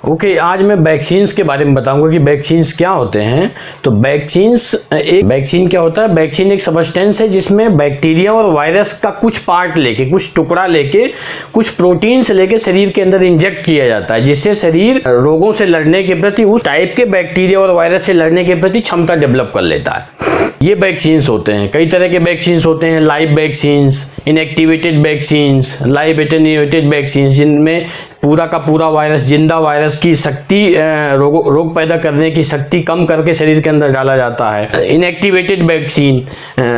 Okay, आज मैं vaccines के बारे में बताऊंगा कि वैक्सीन्स क्या होते हैं। तो वैक्सीन क्या होता है? वैक्सीन एक सब्सटेंस है जिसमें बैक्टीरिया और वायरस का कुछ पार्ट लेके, कुछ टुकड़ा लेके, कुछ प्रोटीन से लेके शरीर के अंदर इंजेक्ट किया जाता है, जिससे शरीर रोगों से लड़ने के प्रति, उस टाइप के बैक्टीरिया और वायरस से लड़ने के प्रति क्षमता डेवलप कर लेता है। ये वैक्सीन्स होते हैं। कई तरह के वैक्सीन्स होते हैं, live vaccines, inactivated vaccines, live attenuated vaccines, जिनमें पूरा का पूरा वायरस, जिंदा वायरस की शक्ति, रोग पैदा करने की शक्ति कम करके शरीर के अंदर डाला जाता है। इनएक्टिवेटेड वैक्सीन,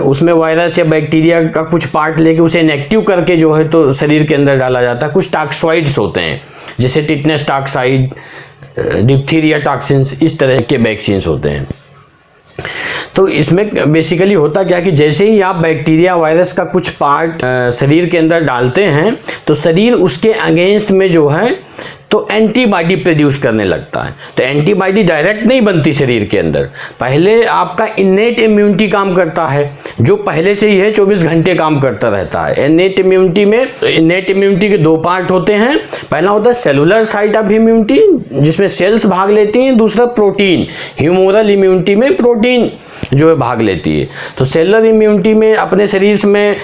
उसमें वायरस या बैक्टीरिया का कुछ पार्ट लेके उसे इनएक्टिव करके जो है तो शरीर के अंदर डाला जाता है। कुछ टॉक्सॉइड्स होते हैं जैसे टिटनेस टॉक्साइड, डिप्थीरिया टॉक्सिन्स, इस तरह के वैक्सीन्स होते हैं। तो इसमें बेसिकली होता क्या कि जैसे ही आप बैक्टीरिया वायरस का कुछ पार्ट शरीर के अंदर डालते हैं तो शरीर उसके अगेंस्ट में जो है तो एंटीबॉडी प्रोड्यूस करने लगता है। तो एंटीबॉडी डायरेक्ट नहीं बनती शरीर के अंदर, पहले आपका इन्नेट इम्यूनिटी काम करता है, जो पहले से ही है 24 घंटे काम करता रहता है। इन्नेट इम्यूनिटी के दो पार्ट होते हैं। पहला होता है सेलुलर साइट ऑफ इम्यूनिटी, जिसमें सेल्स भाग लेती हैं। दूसरा प्रोटीन, ह्यूमोरल इम्यूनिटी में प्रोटीन जो है भाग लेती है। तो सेलुलर इम्यूनिटी में अपने शरीर में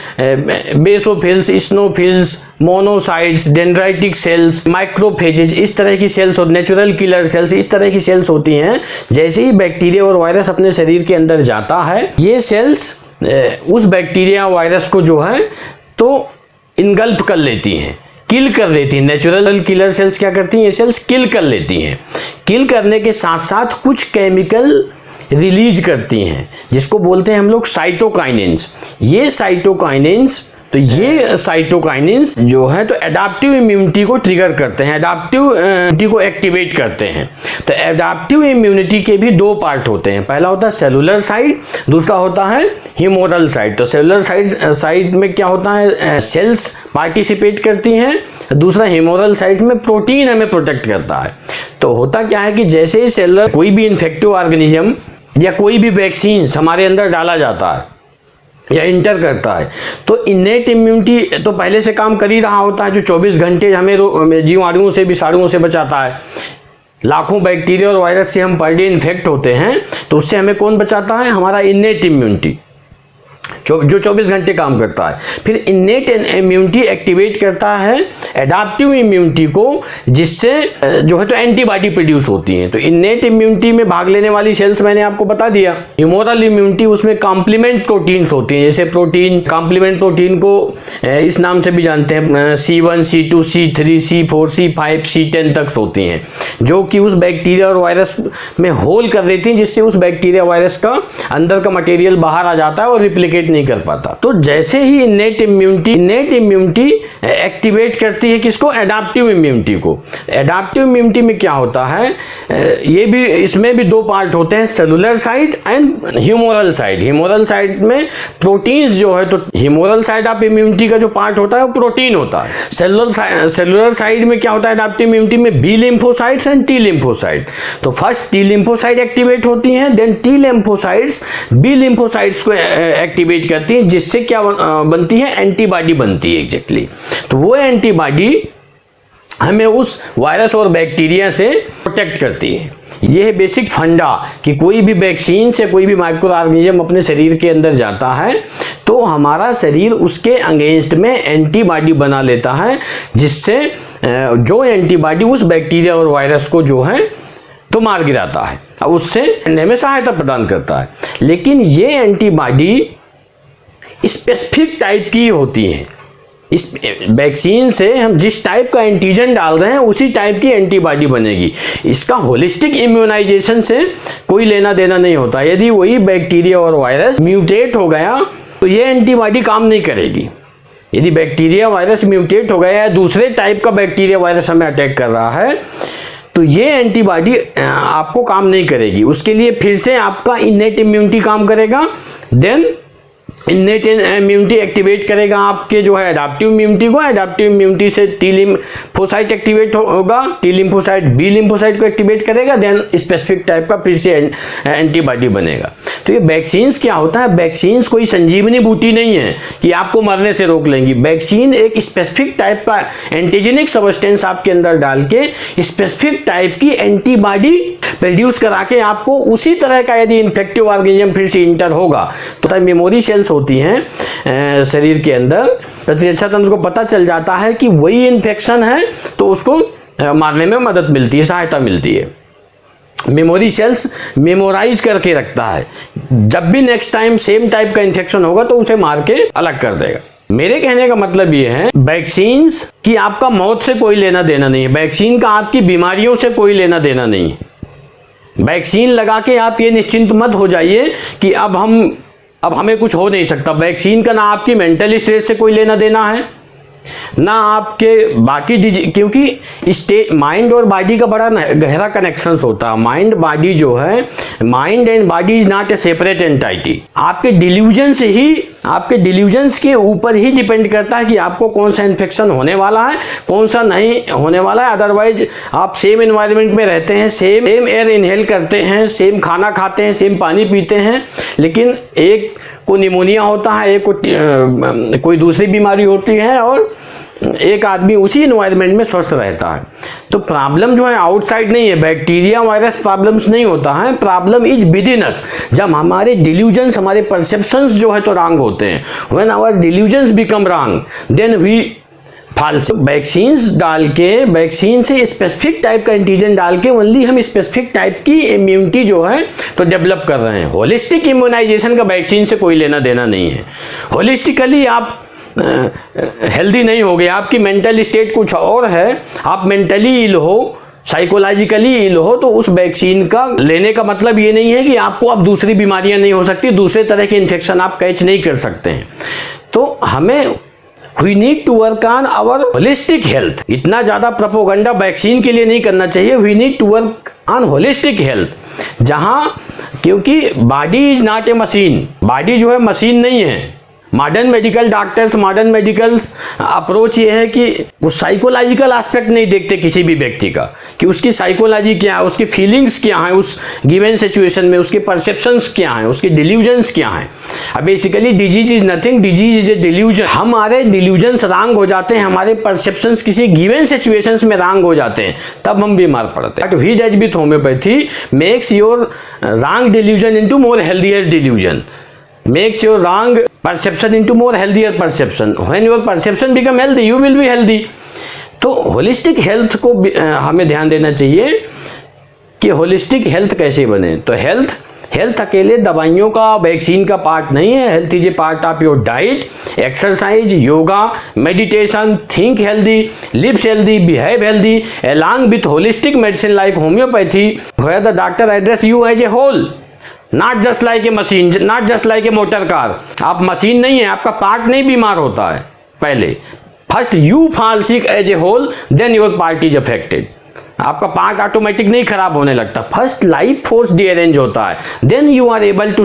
basophils, इस्नोफिल्स, monocytes, dendritic sales, microphages, इस तरह की सेल्स और नेचुरल किलर सेल्स, इस तरह की सेल्स होती हैं। जैसे ही बैक्टीरिया और वायरस अपने शरीर के अंदर जाता है, ये सेल्स उस बैक्टीरिया वायरस को जो है तो इनगल्फ कर लेती हैं, किल कर देती हैं। नेचुरल किलर सेल्स क्या करती हैं? ये सेल्स किल कर लेती हैं। किल करने के साथ साथ कुछ केमिकल रिलीज करती हैं, जिसको बोलते हैं हम लोग साइटोकाइनेंस। ये साइटोकाइनेंस जो है तो एडाप्टिव इम्यूनिटी को ट्रिगर करते हैं, एडाप्टिव इम्यूनिटी को एक्टिवेट करते हैं। तो एडाप्टिव इम्यूनिटी के भी दो पार्ट होते हैं। पहला होता है सेलुलर साइड, दूसरा होता है ह्यूमोरल साइड। तो सेलुलर साइड में क्या होता है? सेल्स पार्टिसिपेट करती हैं। दूसरा ह्यूमोरल साइड में प्रोटीन हमें प्रोटेक्ट करता है। तो होता क्या है कि जैसे ही सेलुलर कोई भी इन्फेक्टिव ऑर्गेनिज्म या कोई भी वैक्सीन हमारे अंदर डाला जाता है या इंटर करता है, तो इन्नेट इम्यूनिटी तो पहले से काम कर ही रहा होता है, जो 24 घंटे हमें जीवाणुओं से, विषाणुओं से बचाता है। लाखों बैक्टीरिया और वायरस से हम पर डे इन्फेक्ट होते हैं, तो उससे हमें कौन बचाता है? हमारा इन्नेट इम्यूनिटी, जो 24 घंटे काम करता है। फिर इन्नेट इम्यूनिटी एक्टिवेट करता है एडाप्टिव इम्यूनिटी को, जिससे जो है तो एंटीबॉडी प्रोड्यूस होती हैं। तो इन्नेट इम्यूनिटी में भाग लेने वाली सेल्स मैंने आपको बता दिया। ह्यूमोरल इम्यूनिटी, उसमें कॉम्प्लीमेंट प्रोटीन्स होती हैं। जैसे प्रोटीन, कॉम्प्लीमेंट प्रोटीन को इस नाम से भी जानते हैं, C1, C2, C3, C4, C5, C10 तक होती हैं, जो कि उस बैक्टीरिया और वायरस में होल कर देती हैं, जिससे उस बैक्टीरिया वायरस का अंदर का मटेरियल बाहर आ जाता है और रिप्लिकेट नहीं कर पाता। तो जैसे ही इन्नेट इम्यूनिटी एक्टिवेट करती है किसको? एडाप्टिव इम्यूनिटी को। एडाप्टिव इम्यूनिटी में क्या होता है? ये भी, इसमें भी दो पार्ट होते हैं, cellular side and humoral side. Humoral side में प्रोटीन्स जो है, तो ह्यूमोरल साइड ऑफ इम्यूनिटी का जो पार्ट होता है वो प्रोटीन होता है। सेलुलर साइड में क्या होता है? एडाप्टिव इम्यूनिटी में B lymphocytes and T lymphocyte. तो फर्स्ट टी लिम्फोसाइट एक्टिवेट होती हैं, then T lymphocytes B lymphocytes को एक्टिवेट करती है, जिससे क्या बनती है? एंटीबॉडी बनती है एग्जैक्टली। तो वो एंटीबॉडी हमें उस वायरस और बैक्टीरिया से प्रोटेक्ट करती है। ये है बेसिक फंडा कि कोई भी वैक्सीन से कोई भी माइक्रो ऑर्गेनिज्म अपने शरीर के अंदर जाता है तो हमारा शरीर उसके अगेंस्ट में एंटीबॉडी बना लेता है, जिससे जो एंटीबॉडी उस बैक्टीरिया और वायरस को जो है तो मार गिराता है, उससे लड़ने में सहायता प्रदान करता है। लेकिन ये एंटीबॉडी स्पेसिफिक टाइप की होती हैं। इस वैक्सीन से हम जिस टाइप का एंटीजन डाल रहे हैं उसी टाइप की एंटीबॉडी बनेगी। इसका होलिस्टिक इम्यूनाइजेशन से कोई लेना देना नहीं होता। यदि वही बैक्टीरिया और वायरस म्यूटेट हो गया तो ये एंटीबॉडी काम नहीं करेगी। यदि बैक्टीरिया वायरस म्यूटेट हो गया या दूसरे टाइप का बैक्टीरिया वायरस हमें अटैक कर रहा है तो ये एंटीबॉडी आपको काम नहीं करेगी। उसके लिए फिर से आपका इन्नेट इम्यूनिटी काम करेगा, देन इन्नेट इम्यूनिटी एक्टिवेट करेगा आपके जो है एडाप्टिव इम्यूनिटी को। एडाप्टिव इम्यूनिटी से टी लिम्फोसाइट एक्टिवेट होगा, टी लिम्फोसाइट बी लिम्फोसाइट को एक्टिवेट करेगा, देन स्पेसिफिक टाइप का फिर से एंटीबॉडी बनेगा। तो ये वैक्सीन्स क्या होता है, वैक्सीन्स कोई संजीवनी बूटी नहीं है कि आपको मरने से रोक लेंगी। वैक्सीन एक स्पेसिफिक टाइप का एंटीजेनिक सब्सटेंस आपके अंदर डाल के स्पेसिफिक टाइप की एंटीबॉडी प्रोड्यूस करा के आपको उसी तरह का यदि इन्फेक्टिव ऑर्गेनिज्म फिर से इंटर होगा तो मेमोरी सेल्स होती हैं शरीर के अंदर, प्रतिरक्षा तंत्र को पता चल जाता है कि वही इन्फेक्शन है तो उसको मारने में मदद मिलती है, सहायता मिलती है। मेमोरी सेल्स मेमोराइज करके रखता है, जब भी नेक्स्ट टाइम सेम टाइप का इन्फेक्शन होगा तो उसे मार के अलग कर देगा। मेरे कहने का मतलब ये है वैक्सीन्स की आपका मौत से कोई लेना देना नहीं है, वैक्सीन का आपकी बीमारियों से कोई लेना देना नहीं है। वैक्सीन लगा के आप ये निश्चिंत मत हो जाइए कि अब हमें कुछ हो नहीं सकता। वैक्सीन का ना आपकी मेंटल स्ट्रेस से कोई लेना देना है, ना आपके बाकी क्योंकि माइंड और बॉडी का बड़ा गहरा कनेक्शन होता है। माइंड बॉडी जो है, mind and body is not a separate entity. आपके डिल्यूजन्स के ऊपर ही डिपेंड करता है कि आपको कौन सा इन्फेक्शन होने वाला है, कौन सा नहीं होने वाला है। अदरवाइज आप सेम एनवायरनमेंट में रहते हैं, सेम एयर इनहेल करते हैं, सेम खाना खाते हैं, सेम पानी पीते हैं, लेकिन एक को निमोनिया होता है, एक को कोई दूसरी बीमारी होती है और एक आदमी उसी एनवायरनमेंट में स्वस्थ रहता है। तो प्रॉब्लम जो है आउटसाइड नहीं है, बैक्टीरिया वायरस प्रॉब्लम्स नहीं होता है, प्रॉब्लम इज विद इन अस। जब हमारे डिल्यूजन्स, हमारे परसेप्शंस जो है तो रॉन्ग होते हैं, when our delusions become wrong then we falls. Vaccines डाल के, वैक्सीन से स्पेसिफिक टाइप का एंटीजन डाल के ओनली हम स्पेसिफिक टाइप की इम्यूनिटी जो है तो डेवलप कर रहे हैं। होलिस्टिक इम्यूनाइजेशन का वैक्सीन से कोई लेना देना नहीं है। होलिस्टिकली आप हेल्दी नहीं हो गए, आपकी मेंटल स्टेट कुछ और है, आप मेंटली इल हो, साइकोलॉजिकली इल हो, तो उस वैक्सीन का लेने का मतलब ये नहीं है कि आपको अब दूसरी बीमारियां नहीं हो सकती, दूसरे तरह के इन्फेक्शन आप कैच नहीं कर सकते हैं। तो हमें We need to work on our holistic health। इतना ज़्यादा प्रोपोगंडा वैक्सीन के लिए नहीं करना चाहिए। We need to work on holistic health, जहाँ क्योंकि body is not a machine, body जो है मशीन नहीं है। Modern medical doctors, modern medicals approach ये है कि वो साइकोलॉजिकल एस्पेक्ट नहीं देखते किसी भी व्यक्ति का, कि उसकी साइकोलॉजी क्या है, उसकी फीलिंग्स क्या है उस गिवन सिचुएशन में, उसके परसेप्शंस क्या हैं, उसके डिल्यूजन्स क्या हैं। अब basically disease is nothing, disease is a delusion. हमारे डिल्यूजन्स रॉन्ग हो जाते हैं, हमारे परसेप्शंस किसी गिवन सिचुएशंस में रॉन्ग हो जाते हैं, तब हम बीमार पड़ते हैं। But we does with homeopathy makes your wrong delusion into more healthier delusion, makes your wrong perception into more healthier perception. When your perception become healthy, you will be healthy. तो holistic health को हमें ध्यान देना चाहिए कि holistic health कैसे बने। तो हेल्थ अकेले दवाइयों का, वैक्सीन का पार्ट नहीं है। Health is a part of your diet, exercise, yoga, meditation, think healthy, lives healthy, behave healthy, along with holistic medicine like homeopathy, where the doctor address you as a whole, not just like a machine, not just like a motor car. आप machine नहीं है, आपका part नहीं बीमार होता है। पहले first you fall sick as a whole, then your part is affected. आपका पार्ट ऑटोमेटिक नहीं खराब होने लगता, फर्स्ट लाइफ फोर्स डीअरेंज होता है, then you are able to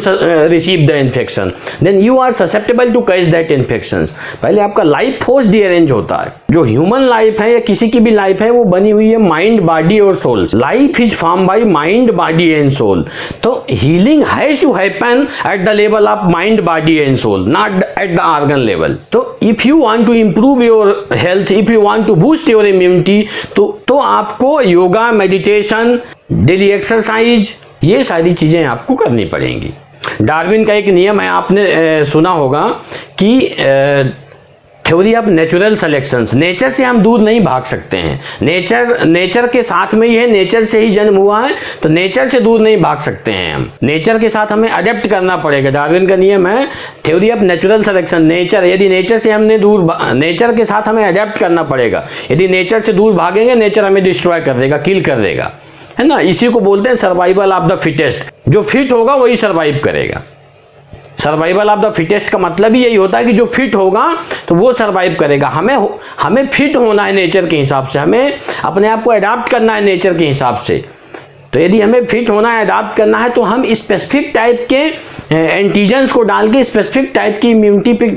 receive the infection, then you are susceptible to catch that infection. पहले आपका life force derange होता है। जो ह्यूमन लाइफ है या किसी की भी लाइफ है वो बनी हुई है माइंड, बॉडी और soul. Life is form by mind, body and soul. तो healing has to happen at the level of mind, body and soul, not at the organ level. तो if you want to improve your health, if you want to boost your immunity, तो आपको yoga, meditation, daily exercise, ये सारी चीजें आपको करनी पड़ेंगी। Darwin का एक नियम है, आपने सुना होगा कि theory of natural selections, nature से हम दूर नहीं भाग सकते हैं। नेचर के साथ में ही है, नेचर से ही जन्म हुआ है, तो नेचर से दूर नहीं भाग सकते हैं हम। नेचर के साथ हमें अडेप्ट करना पड़ेगा। डार्विन का नियम है theory of natural selection. Nature, यदि नेचर से हमने नेचर के साथ हमें अडेप्ट करना पड़ेगा। यदि नेचर से दूर भागेंगे, नेचर हमें डिस्ट्रॉय कर देगा, किल कर देगा, है ना। इसी को बोलते हैं सर्वाइवल ऑफ द फिटेस्ट। जो फिट होगा वही सर्वाइव करेगा। सर्वाइवल ऑफ द फिटेस्ट का मतलब ही यही होता है कि जो फिट होगा तो वो सर्वाइव करेगा। हमें फिट होना है नेचर के हिसाब से, हमें अपने आप को अडॉप्ट करना है नेचर के हिसाब से। तो यदि हमें फिट होना है, अडॉप्ट करना है, तो हम स्पेसिफिक टाइप के एंटीजेंस को डाल के स्पेसिफिक टाइप की इम्यूनिटी पे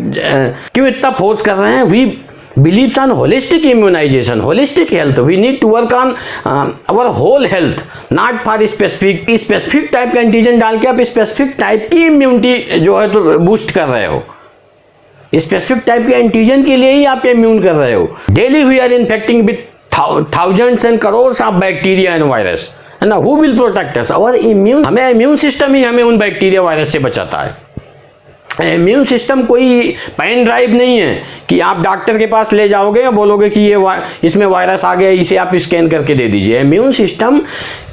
क्यों इतना फोर्स कर रहे हैं? We believes on holistic immunization, holistic health. We need to work on our whole health, not for specific type का एंटीजन डाल के आप स्पेसिफिक टाइप की इम्यूनिटी जो है तो बूस्ट कर रहे हो। स्पेसिफिक टाइप के एंटीजन के लिए ही आप इम्यून कर रहे हो। Daily we are infecting with thousands and crores of bacteria and virus, है ना। Who will protect us? Our immune, हमें इम्यून सिस्टम ही हमें उन बैक्टीरिया वायरस से बचाता है। इम्यून सिस्टम कोई पेन ड्राइव नहीं है कि आप डॉक्टर के पास ले जाओगे और बोलोगे कि ये इसमें वायरस आ गया, इसे आप स्कैन करके दे दीजिए। Immune system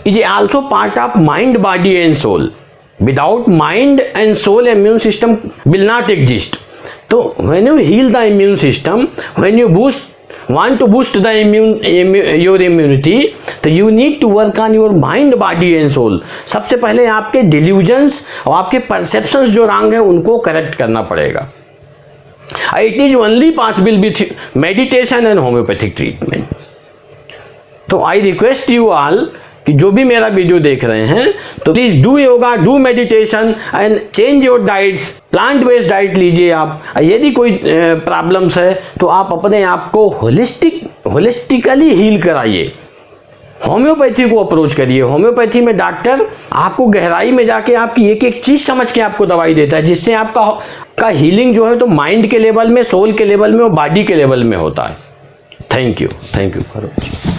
is also part of mind, body and soul. Without mind and soul immune system will not exist. तो when you heal the immune system, when you want to boost the your immunity, तो you need to work on your mind, body and soul। सबसे पहले आपके delusions और आपके perceptions जो wrong है उनको करेक्ट करना पड़ेगा। It is only possible with meditation and homeopathic treatment। तो I request you all कि जो भी मेरा वीडियो देख रहे हैं तो please do yoga, do meditation and change your diets. Plant based diet लीजिए आप। यदि कोई प्रॉब्लम्स है तो आप अपने आप को होलिस्टिकली हील कराइए। होम्योपैथी को अप्रोच करिए। होम्योपैथी में डॉक्टर आपको गहराई में जाके आपकी एक एक चीज समझ के आपको दवाई देता है, जिससे आपका हीलिंग जो है तो माइंड के लेवल में, सोल के लेवल में और बॉडी के लेवल में होता है। Thank you for watching.